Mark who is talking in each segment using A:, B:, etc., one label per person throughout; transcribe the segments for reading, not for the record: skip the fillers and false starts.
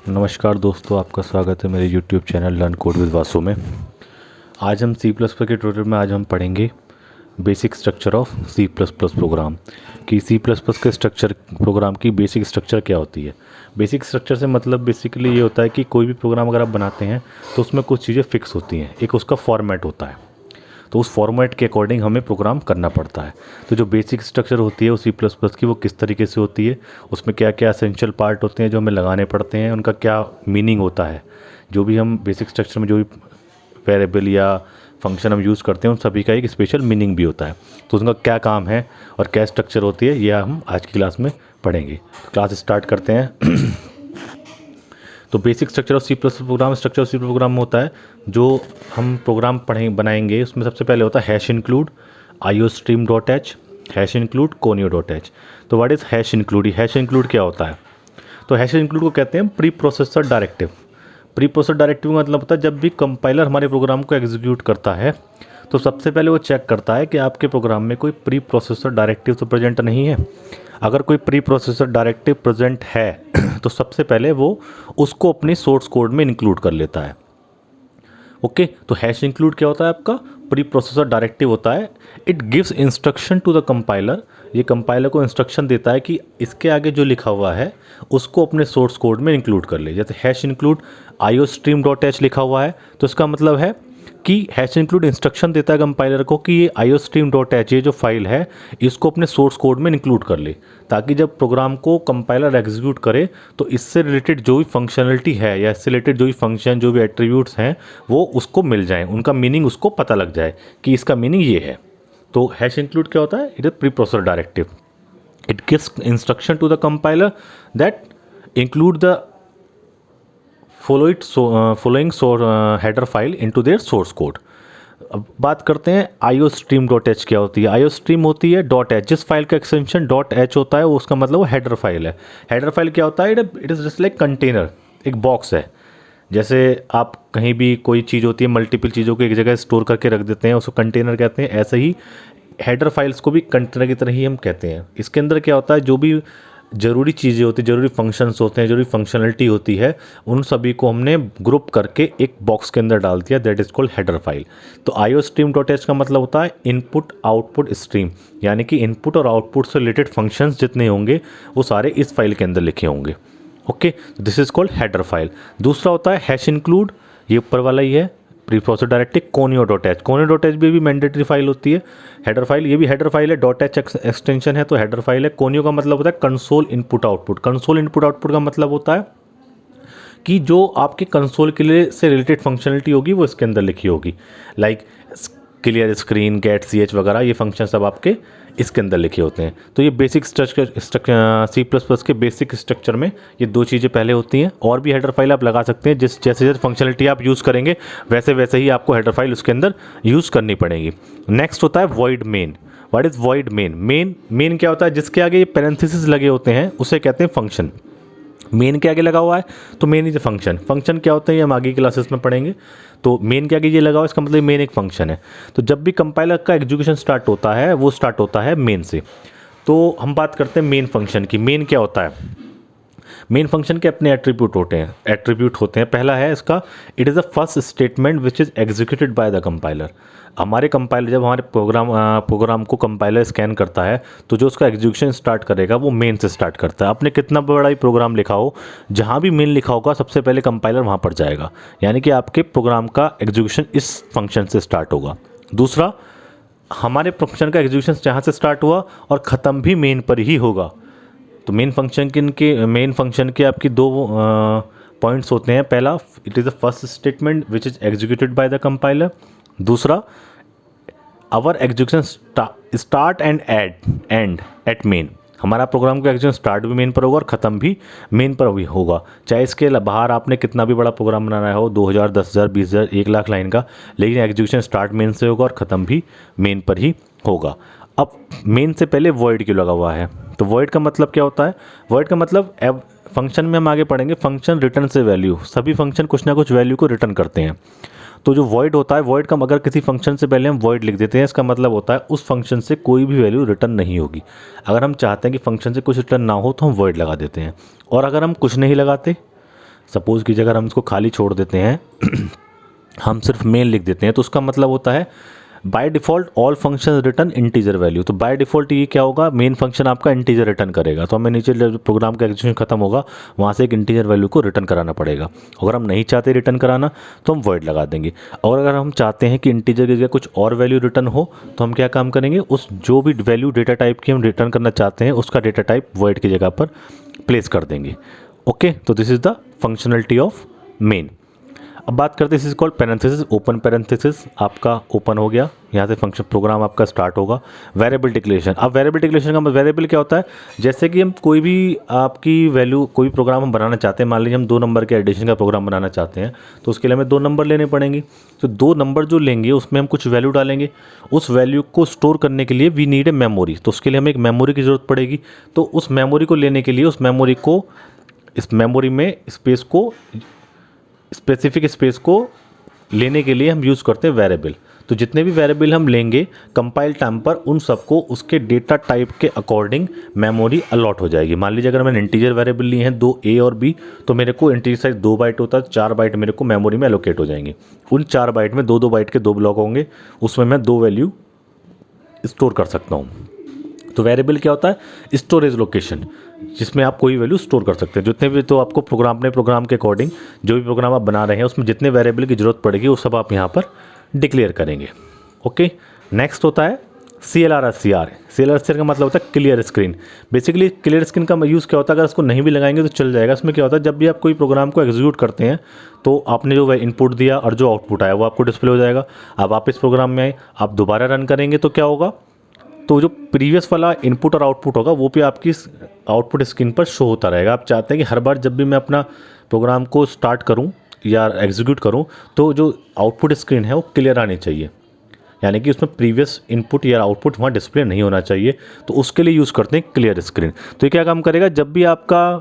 A: नमस्कार दोस्तों, आपका स्वागत है मेरे YouTube channel learn code with Vasu में। आज हम सी प्लस प्लस के ट्यूटोरियल में आज हम पढ़ेंगे basic structure of C plus plus program कि सी प्लस प्लस के स्ट्रक्चर प्रोग्राम की बेसिक स्ट्रक्चर क्या होती है। बेसिक स्ट्रक्चर से मतलब बेसिकली ये होता है कि कोई भी प्रोग्राम अगर आप बनाते हैं तो उसमें कुछ चीज़ें फिक्स होती हैं। एक उसका फॉर्मेट होता है, तो उस फॉर्मेट के अकॉर्डिंग हमें प्रोग्राम करना पड़ता है। तो जो बेसिक स्ट्रक्चर होती है उसी प्लस प्लस की, वो किस तरीके से होती है, उसमें क्या क्या एसेंशियल पार्ट होते हैं जो हमें लगाने पड़ते हैं, उनका क्या मीनिंग होता है। जो भी हम बेसिक स्ट्रक्चर में जो भी वेरिएबल या फंक्शन हम यूज़ करते हैं उन सभी का एक स्पेशल मीनिंग भी होता है। तो उनका क्या काम है और क्या स्ट्रक्चर होती है, यह हम आज की क्लास में पढ़ेंगे। क्लास स्टार्ट करते हैं। तो basic structure of C plus program, structure of C program होता है जो हम प्रोग्राम बनाएंगे उसमें सबसे पहले होता है hash include iostream dot H, hash include conio dot H. तो what is hash include? Hash include क्या होता है? तो हैश इंक्लूड को कहते हैं preprocessor directive. Preprocessor directive का मतलब होता है जब भी कंपाइलर हमारे प्रोग्राम को एग्जीक्यूट करता है तो सबसे पहले वो चेक करता है कि आपके प्रोग्राम में कोई प्री प्रोसेसर डायरेक्टिव तो प्रेजेंट नहीं है। अगर कोई प्री प्रोसेसर डायरेक्टिव प्रेजेंट है तो सबसे पहले वो उसको अपने सोर्स कोड में इंक्लूड कर लेता है। ओके, तो हैश इंक्लूड क्या होता है? आपका प्री प्रोसेसर डायरेक्टिव होता है। It gives instruction to the compiler. ये कंपाइलर को इंस्ट्रक्शन देता है कि इसके आगे जो लिखा हुआ है उसको अपने सोर्स कोड में इंक्लूड कर ले। जैसे hash include iostream dot H लिखा हुआ है तो इसका मतलब है कि हैश इंक्लूड इंस्ट्रक्शन देता है कंपाइलर को कि ये आईओस्ट्रीम डॉट एच ये जो फाइल है इसको अपने सोर्स कोड में इंक्लूड कर ले, ताकि जब प्रोग्राम को कंपाइलर एग्जीक्यूट करे तो इससे रिलेटेड जो भी फंक्शनलिटी है या इससे रिलेटेड जो भी फंक्शन जो भी एट्रीब्यूट्स हैं वो उसको मिल जाएं, उनका मीनिंग उसको पता लग जाए कि इसका मीनिंग ये है। तो हैश इंक्लूड क्या होता है? It is preprocessor directive. It gives instruction to the compiler that include the following header file into their source code. अब बात करते हैं आईओस्ट्रीम डॉट एच क्या होती है। आईओस्ट्रीम होती है डॉट एच, जिस फाइल का एक्सटेंशन डॉट एच होता है वो उसका मतलब वो हेडर फाइल है। हेडर फाइल क्या होता है? It is just like container, एक बॉक्स है। जैसे आप कहीं भी कोई चीज़ होती है मल्टीपल चीज़ों को एक जगह स्टोर करके रख देते हैं, उसको कंटेनर कहते हैं। ऐसे ही हेडर फाइल्स को भी कंटेनर की तरह ही हम कहते हैं। इसके अंदर क्या होता है, जो भी ज़रूरी चीज़ें होती हैं, ज़रूरी फंक्शंस होते हैं, ज़रूरी फंक्शनलिटी होती है, उन सभी को हमने ग्रुप करके एक बॉक्स के अंदर डाल दिया, that is called header file. तो आईओस्ट्रीम डॉट एच का मतलब होता है इनपुट आउटपुट स्ट्रीम, यानी कि इनपुट और आउटपुट से रिलेटेड फंक्शंस जितने होंगे वो सारे इस फाइल के अंदर लिखे होंगे। Okay, this is called header file. दूसरा होता है हैश इंक्लूड, ये ऊपर वाला ही है, pre processor directive conio dot H. Conio dot H भी मैंडेटरी फाइल होती है। हेडर फाइल, ये भी हेडर फाइल है, डॉट एच एक्सटेंशन है तो हेडर फाइल है। कोनियो का मतलब होता है console input output. Console input output का मतलब होता है कि जो आपके कंसोल के लिए से रिलेटेड फंक्शनलिटी होगी वो इसके अंदर लिखी होगी, like clear screen, get C H वगैरह, ये फंक्शन सब आपके इसके अंदर लिखे होते हैं। तो ये basic structure C plus plus के बेसिक स्ट्रक्चर में ये दो चीज़ें पहले होती हैं। और भी हेडर फाइल आप लगा सकते हैं, जैसे जैसे फंक्शनलिटी आप यूज़ करेंगे वैसे वैसे ही आपको हेडर फाइल उसके अंदर यूज़ करनी पड़ेगी। नेक्स्ट होता है void main. What is void main? Main क्या होता है? जिसके आगे ये पैरेंथेसिस लगे होते हैं उसे कहते हैं फंक्शन। मेन के आगे लगा हुआ है तो main is a function. Function क्या होता है ये हम आगे क्लासेस में पढ़ेंगे। तो मेन के आगे ये लगा हुआ है, इसका मतलब मेन एक फंक्शन है। तो जब भी कंपाइलर का एग्जीक्यूशन स्टार्ट होता है वो स्टार्ट होता है मेन से। तो हम बात करते हैं मेन फंक्शन की। मेन क्या होता है? मेन फंक्शन के अपने एट्रीब्यूट होते हैं। पहला है इसका, it is the first statement which is executed by the compiler. हमारे कंपाइलर जब हमारे प्रोग्राम को कंपाइलर स्कैन करता है तो जो उसका एग्जीक्यूशन स्टार्ट करेगा वो मेन से स्टार्ट करता है। आपने कितना बड़ा ही प्रोग्राम लिखा हो, जहाँ भी मेन लिखा होगा सबसे पहले कंपाइलर वहाँ पर जाएगा, यानी कि आपके प्रोग्राम का एग्जीक्यूशन इस फंक्शन से स्टार्ट होगा। दूसरा, हमारे फंक्शन का एग्जीक्यूशन जहाँ से स्टार्ट हुआ और ख़त्म भी मेन पर ही होगा। तो मेन फंक्शन के आपकी दो पॉइंट्स होते हैं। पहला, it is the first statement which is executed by the compiler. दूसरा, our execution start and end at main. हमारा प्रोग्राम का एग्जीक्यूशन स्टार्ट भी मेन पर होगा और ख़त्म भी मेन पर भी होगा। चाहे इसके बाहर आपने कितना भी बड़ा प्रोग्राम बनाना हो, 2000, 10,000, 20,000, 1,00,000 लाइन का, लेकिन एग्जीक्यूशन स्टार्ट मेन से होगा और ख़त्म भी मेन पर ही होगा। अब मेन से पहले वॉइड क्यों लगा हुआ है? तो वॉइड का मतलब क्या होता है? वॉइड का मतलब फंक्शन में हम आगे पढ़ेंगे, फंक्शन रिटर्न से वैल्यू। सभी फंक्शन कुछ ना कुछ वैल्यू को रिटर्न करते हैं। तो जो वॉइड होता है, वॉइड का अगर किसी फंक्शन से पहले हम वॉइड लिख देते हैं, इसका मतलब होता है उस फंक्शन से कोई भी वैल्यू रिटर्न नहीं होगी। अगर हम चाहते हैं कि फंक्शन से कुछ रिटर्न ना हो तो हम वॉइड लगा देते हैं। और अगर हम कुछ नहीं लगाते सपोज़ कीजिए अगर हम इसको खाली छोड़ देते हैं हम सिर्फ मेन लिख देते हैं, तो उसका मतलब होता है by default all function return integer value. तो बाय डिफ़ॉल्ट ये क्या होगा, मेन फंक्शन आपका इंटीजर रिटर्न करेगा, तो हमें नीचे प्रोग्राम का एग्जीक्यूशन खत्म होगा वहाँ से एक इंटीजर वैल्यू को रिटर्न कराना पड़ेगा। अगर हम नहीं चाहते रिटर्न कराना तो हम वॉइड लगा देंगे, और अगर हम चाहते हैं कि इंटीजर की जगह कुछ और वैल्यू रिटर्न हो तो हम क्या काम करेंगे, उस जो भी वैल्यू डेटा टाइप की हम रिटर्न करना चाहते हैं उसका डेटा टाइप वॉइड की जगह पर प्लेस कर देंगे। ओके, तो this is the functionality of main. अब बात करते हैं this is called parenthesis, open parenthesis आपका ओपन हो गया, यहाँ से फंक्शन प्रोग्राम आपका स्टार्ट होगा। वेरिएबल डिक्लेरेशन, अब वेरिएबल डिक्लेरेशन का वेरिएबल क्या होता है, जैसे कि हम कोई भी आपकी वैल्यू कोई भी प्रोग्राम हम बनाना चाहते हैं, मान लीजिए हम 2 नंबर के एडिशन का प्रोग्राम बनाना चाहते हैं, तो उसके लिए हमें 2 नंबर लेने पड़ेंगे। तो 2 नंबर जो लेंगे उसमें हम कुछ वैल्यू डालेंगे, उस वैल्यू को स्टोर करने के लिए वी नीड ए मेमोरी, तो उसके लिए हमें एक मेमोरी की ज़रूरत पड़ेगी। तो उस मेमोरी को लेने के लिए उस मेमोरी में स्पेस को, स्पेसिफिक स्पेस को लेने के लिए हम यूज़ करते हैं वेरिएबल। तो जितने भी वेरिएबल हम लेंगे कंपाइल टाइम पर उन सबको उसके डेटा टाइप के अकॉर्डिंग मेमोरी अलॉट हो जाएगी। मान लीजिए अगर मैंने इंटीजर वेरिएबल लिए हैं 2 A और B, तो मेरे को इंटीजर साइज 2 बाइट होता है, 4 बाइट मेरे को मेमोरी में एलोकेट हो जाएंगे। उन 4 बाइट में 2-2 बाइट के 2 ब्लॉक होंगे, उसमें मैं 2 वैल्यू स्टोर कर सकता हूँ। तो वेरिएबल क्या होता है, स्टोरेज लोकेशन, जिसमें आप कोई वैल्यू स्टोर कर सकते हैं। जितने भी तो आपको अपने प्रोग्राम के अकॉर्डिंग जो भी प्रोग्राम आप बना रहे हैं उसमें जितने वेरिएबल की ज़रूरत पड़ेगी वो सब आप यहाँ पर डिक्लेयर करेंगे। ओके, नेक्स्ट होता है CLR का मतलब होता है clear screen. Basically clear screen का यूज़ क्या होता है, अगर इसको नहीं भी लगाएंगे तो चल जाएगा। इसमें क्या होता है, जब भी आप कोई प्रोग्राम को एग्जीक्यूट करते हैं तो आपने जो इनपुट दिया और जो आउटपुट आया वो आपको डिस्प्ले हो जाएगा। अब आप इस प्रोग्राम में आए, आप दोबारा रन करेंगे तो क्या होगा, तो जो प्रीवियस वाला इनपुट और आउटपुट होगा वो भी आपकी आउटपुट स्क्रीन पर शो होता रहेगा। आप चाहते हैं कि हर बार जब भी मैं अपना प्रोग्राम को स्टार्ट करूं या एग्जीक्यूट करूं तो जो आउटपुट स्क्रीन है वो क्लियर आनी चाहिए, यानी कि उसमें प्रीवियस इनपुट या आउटपुट वहाँ डिस्प्ले नहीं होना चाहिए। तो उसके लिए यूज़ करते हैं क्लियर स्क्रीन। तो ये क्या काम करेगा, जब भी आपका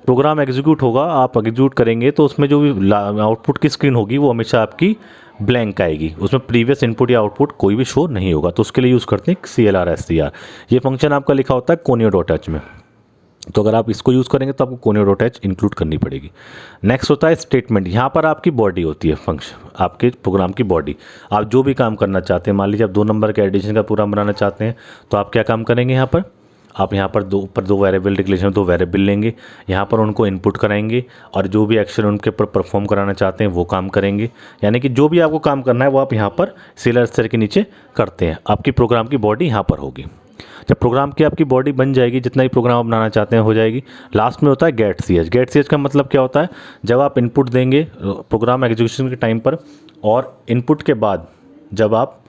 A: प्रोग्राम एग्जीक्यूट होगा, आप एग्जीक्यूट करेंगे तो उसमें जो भी आउटपुट की स्क्रीन होगी वो हमेशा आपकी ब्लैंक आएगी, उसमें प्रीवियस इनपुट या आउटपुट कोई भी शो नहीं होगा। तो उसके लिए यूज़ करते हैं CLR। ये फंक्शन आपका लिखा होता है conio.h में। तो अगर आप इसको यूज़ करेंगे तो आपको conio.h इंक्लूड करनी पड़ेगी। नेक्स्ट होता है स्टेटमेंट, यहाँ पर आपकी बॉडी होती है, फंक्शन आपके प्रोग्राम की बॉडी। आप जो भी काम करना चाहते हैं, मान लीजिए आप 2 नंबर के एडिशन का प्रोग्राम बनाना चाहते हैं, तो आप क्या काम करेंगे, यहाँ पर आप यहाँ पर 2 वेरिएबल डिक्लेरेशन 2 वेरिएबल लेंगे, यहाँ पर उनको इनपुट कराएंगे और जो भी एक्शन उनके ऊपर परफॉर्म कराना चाहते हैं वो काम करेंगे। यानी कि जो भी आपको काम करना है वो आप यहाँ पर CLR के नीचे करते हैं। आपकी प्रोग्राम की बॉडी यहाँ पर होगी। जब प्रोग्राम की आपकी बॉडी बन जाएगी, जितना भी प्रोग्राम आप बनाना चाहते हैं हो जाएगी, लास्ट में होता है get ch का मतलब क्या होता है, जब आप इनपुट देंगे प्रोग्राम एग्जीक्यूशन के टाइम पर और इनपुट के बाद जब आप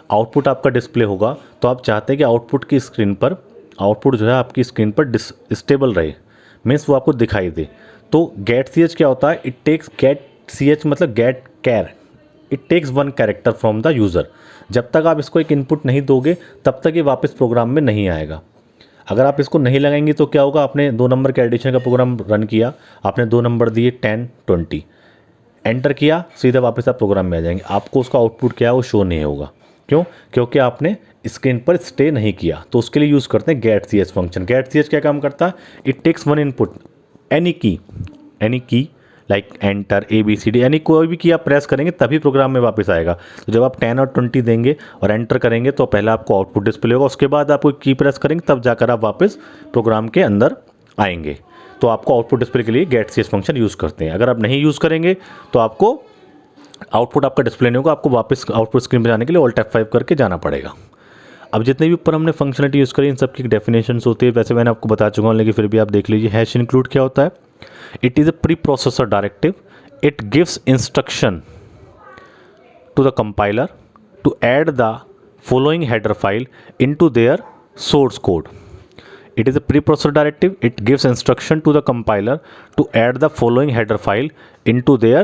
A: आउटपुट आपका डिस्प्ले होगा तो आप चाहते हैं कि आउटपुट की स्क्रीन पर आउटपुट जो है आपकी स्क्रीन पर स्टेबल रहे, मीन्स वो आपको दिखाई दे। तो get ch क्या होता है, get ch मतलब get char, it takes 1 character from the user. जब तक आप इसको एक इनपुट नहीं दोगे तब तक ये वापस प्रोग्राम में नहीं आएगा। अगर आप इसको नहीं लगाएंगे तो क्या होगा, आपने 2 नंबर के एडिशन का प्रोग्राम रन किया, आपने 2 नंबर दिए 10, 20, एंटर किया, सीधा वापस आप प्रोग्राम में आ जाएंगे, आपको उसका आउटपुट क्या है वो शो नहीं होगा। क्यों, क्योंकि आपने स्क्रीन पर स्टे नहीं किया। तो उसके लिए यूज़ करते हैं get ch function. get ch क्या काम करता है, इट टेक्स 1 इनपुट, एनी की लाइक एंटर ABCD, यानी कोई भी की आप प्रेस करेंगे तभी प्रोग्राम में वापस आएगा। तो जब आप 10 और 20 देंगे और एंटर करेंगे तो पहले आपको आउटपुट डिस्प्ले होगा, उसके बाद आप कोई की प्रेस करेंगे तब जाकर आप वापस प्रोग्राम के अंदर आएंगे। तो आपको आउटपुट डिस्प्ले के लिए get ch फंक्शन यूज़ करते हैं। अगर आप नहीं यूज़ करेंगे तो आपको आउटपुट आपका डिस्प्ले नहीं होगा, आपको वापस आउटपुट स्क्रीन पर जाने के लिए Alt F5 करके जाना पड़ेगा। अब जितने भी ऊपर हमने फंक्शनलिटी यूज़ करी इन सब की डेफिनेशंस होती है, वैसे मैंने आपको बता चुका हूँ, लेकिन फिर भी आप देख लीजिए। हैश इंक्लूड क्या होता है, it is a preprocessor directive, it gives instruction to the compiler to add the following header file into their source code. It is a preprocessor directive. It gives instruction to the compiler to add the following header file into their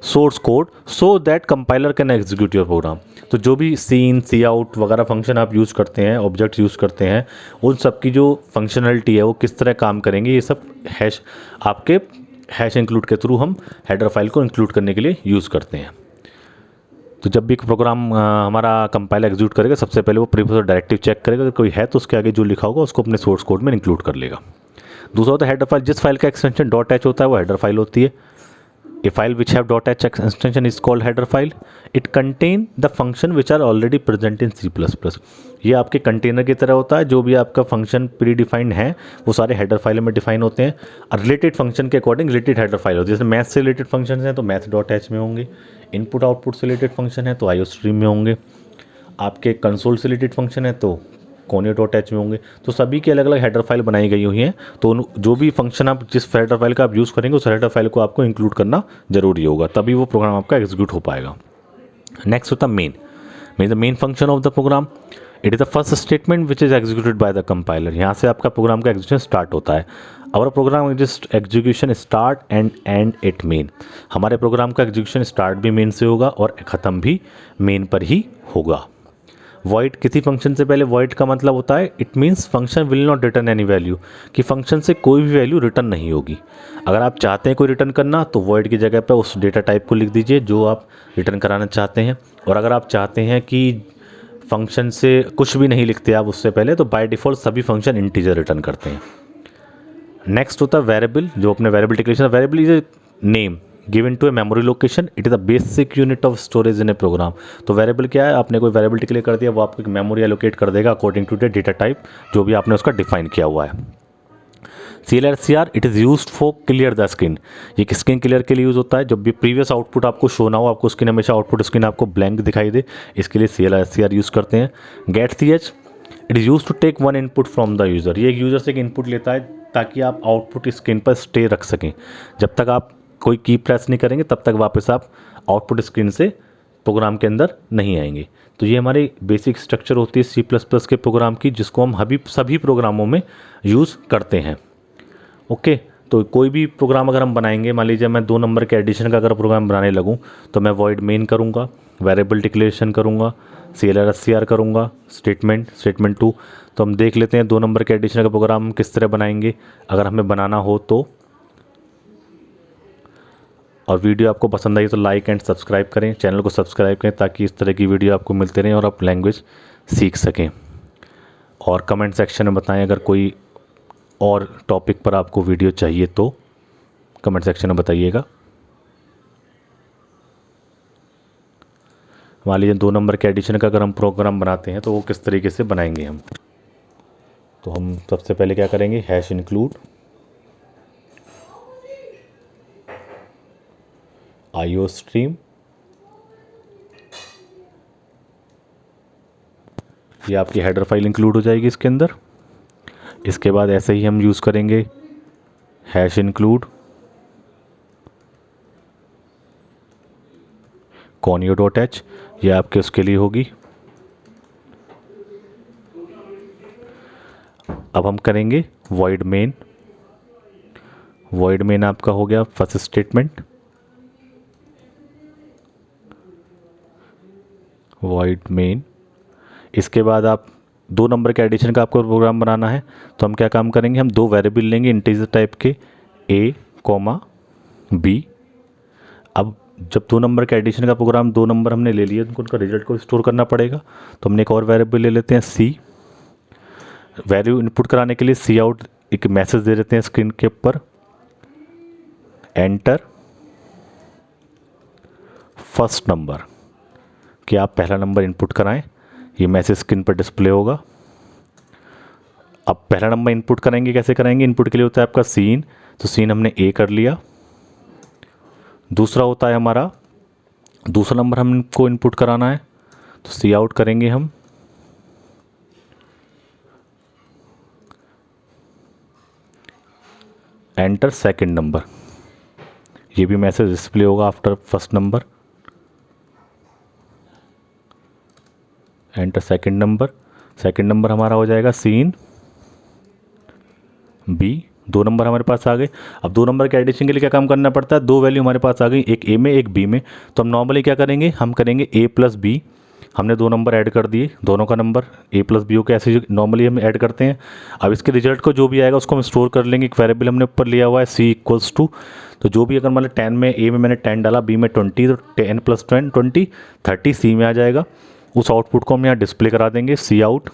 A: source code so that compiler can execute your program. तो जो भी scene, सी out वगैरह function आप use करते हैं, objects use करते हैं, उन सब की जो फंक्शनलिटी है वो किस तरह काम करेंगे, ये सब आपके हैश इंक्लूड के थ्रू हम हेडर फाइल को इंक्लूड करने के लिए यूज़ करते हैं। तो जब भी प्रोग्राम हमारा कंपाइलर एग्जीक्यूट करेगा सबसे पहले वो प्रीप्रोसेसर डायरेक्टिव चेक करेगा, अगर कोई है तो उसके आगे जो लिखा होगा उसको अपने सोर्स कोड में इंक्लूड कर लेगा। दूसरा होता है हेडर फाइल, जिस फाइल का एक्सटेंशन .h होता है वो हेडर फाइल होती है। A file which have .h extension is called header file. It contain the function which are already present in C++. ये आपके कंटेनर की तरह होता है, जो भी आपका फंक्शन प्री डिफाइंड है वो सारे हेडर फाइल में डिफाइन होते हैं और रिलेटेड फंक्शन के अकॉर्डिंग रिलेटेड हेडर फाइल होती है। जैसे मैथ से रिलेटेड फंक्शन हैं तो math.h में होंगे, इनपुट आउटपुट से रिलेटेड फंक्शन है तो IOStream में होंगे, आपके कंसोल से रिलेटेड फंक्शन है तो conio.h में होंगे। तो सभी की अलग अलग हेडर फाइल बनाई गई हुई हैं, तो जो भी फंक्शन आप जिस हेडर फाइल का आप यूज़ करेंगे उस हेडर फाइल को आपको इंक्लूड करना जरूरी होगा, तभी वो प्रोग्राम आपका एग्जीक्यूट हो पाएगा। नेक्स्ट होता main the main function of the program. It is the first statement which is executed by the compiler. यहाँ से आपका प्रोग्राम का एग्जीक्यूशन स्टार्ट होता है। Our program execution start and end at main. हमारे प्रोग्राम का execution start भी main से होगा और ख़त्म भी मेन पर ही होगा। वॉइड किसी फंक्शन से पहले, वॉइड का मतलब होता है it means function will not return any value, कि फंक्शन से कोई भी वैल्यू रिटर्न नहीं होगी। अगर आप चाहते हैं कोई रिटर्न करना तो वॉइड की जगह पर उस डेटा टाइप को लिख दीजिए जो आप रिटर्न कराना चाहते हैं, और अगर आप चाहते हैं कि फंक्शन से कुछ भी नहीं लिखते आप उससे पहले, तो बाय डिफ़ॉल्ट सभी फंक्शन इंटीजर रिटर्न करते हैं। नेक्स्ट होता है वेरिएबल, जो अपने variable declaration. Variable is a name given to a memory location, it is the basic unit of storage in a program. तो वेरिएबल क्या है, आपने कोई वेरिएबल डिक्लेयर कर दिया, वो आपको एक मेमोरी एलोकेट कर देगा according to the data type जो भी आपने उसका डिफाइन किया हुआ है। CLRCR it is used for clear the screen. ये स्क्रीन क्लियर के लिए यूज़ होता है, जब भी प्रीवियस आउटपुट आपको शो ना हो, आपको स्क्रीन हमेशा आउटपुट स्क्रीन आपको ब्लैंक दिखाई दे, इसके लिए CLRCR यूज़ करते हैं। getch it is use to take one input from the user. ये एक यूज़र से एक इनपुट लेता है ताकि आप आउटपुट स्क्रीन पर स्टे रख सकें। जब तक आप कोई की प्रेस नहीं करेंगे तब तक वापस आप आउटपुट स्क्रीन से प्रोग्राम के अंदर नहीं आएंगे। तो ये हमारी बेसिक स्ट्रक्चर होती है C++ के प्रोग्राम की, जिसको हम सभी प्रोग्रामों में यूज़ करते हैं। ओके, तो कोई भी प्रोग्राम अगर हम बनाएंगे, मान लीजिए मैं 2 नंबर के एडिशन का अगर प्रोग्राम बनाने लगूँ तो मैं वॉइड मेन करूँगा, वेरिएबल डिक्लेरेशन करूँगा, CLRCR करूँगा, स्टेटमेंट 2। तो हम देख लेते हैं 2 नंबर के एडिशन का प्रोग्राम किस तरह बनाएंगे अगर हमें बनाना हो तो। और वीडियो आपको पसंद आई तो लाइक एंड सब्सक्राइब करें, चैनल को सब्सक्राइब करें ताकि इस तरह की वीडियो आपको मिलते रहें और आप लैंग्वेज सीख सकें। और कमेंट सेक्शन में बताएं अगर कोई और टॉपिक पर आपको वीडियो चाहिए तो कमेंट सेक्शन में बताइएगा। मान लीजिए 2 नंबर के एडिशन का अगर हम प्रोग्राम बनाते हैं तो वो किस तरीके से बनाएंगे हम। तो हम सबसे पहले क्या करेंगे, हैश इंक्लूड IOStream, ये आपकी हेडर फाइल इंक्लूड हो जाएगी इसके अंदर। इसके बाद ऐसे ही हम यूज़ करेंगे हैश इंक्लूड conio.h, ये आपके उसके लिए होगी। अब हम करेंगे void main आपका हो गया फर्स्ट स्टेटमेंट, void main। इसके बाद आप 2 नंबर के एडिशन का आपको प्रोग्राम बनाना है तो हम क्या काम करेंगे, हम 2 वेरिएबल लेंगे इंटीजर टाइप के a, b। अब जब 2 नंबर के एडिशन का प्रोग्राम 2 नंबर हमने ले लिए, उनका रिजल्ट को स्टोर करना पड़ेगा, तो हमने एक और वेरिएबल ले लेते हैं c। वैल्यू इनपुट कराने के लिए सी आउट एक मैसेज दे देते हैं स्क्रीन के ऊपर, एंटर फर्स्ट नंबर, कि आप पहला नंबर इनपुट कराएं। ये मैसेज स्क्रीन पर डिस्प्ले होगा। अब पहला नंबर इनपुट करेंगे, कैसे करेंगे, इनपुट के लिए होता है आपका सीन, तो सीन हमने ए कर लिया। दूसरा होता है हमारा, दूसरा नंबर हमको इनपुट कराना है तो सी आउट करेंगे हम, एंटर सेकंड नंबर। ये भी मैसेज डिस्प्ले होगा after first number, enter second number. Second number हमारा हो जाएगा सीन बी। 2 नंबर हमारे पास आ गए। अब 2 नंबर के एडिशन के लिए क्या काम करना पड़ता है, 2 वैल्यू हमारे पास आ गई, एक ए में एक बी में। तो हम नॉर्मली क्या करेंगे, हम करेंगे ए प्लस बी। हमने 2 नंबर ऐड कर दिए, दोनों का नंबर ए प्लस बी को ऐसे नॉर्मली हम ऐड करते हैं। अब इसके रिजल्ट को जो भी आएगा उसको हम स्टोर कर लेंगे। एक वेरिएबल हमने ऊपर लिया हुआ है सी इक्वल्स टू, तो जो भी अगर मतलब 10 में ए में मैंने 10 डाला, बी में 20, तो 10 + 10 20 30 सी में आ जाएगा। उस आउटपुट को हम यहाँ डिस्प्ले करा देंगे सी आउट।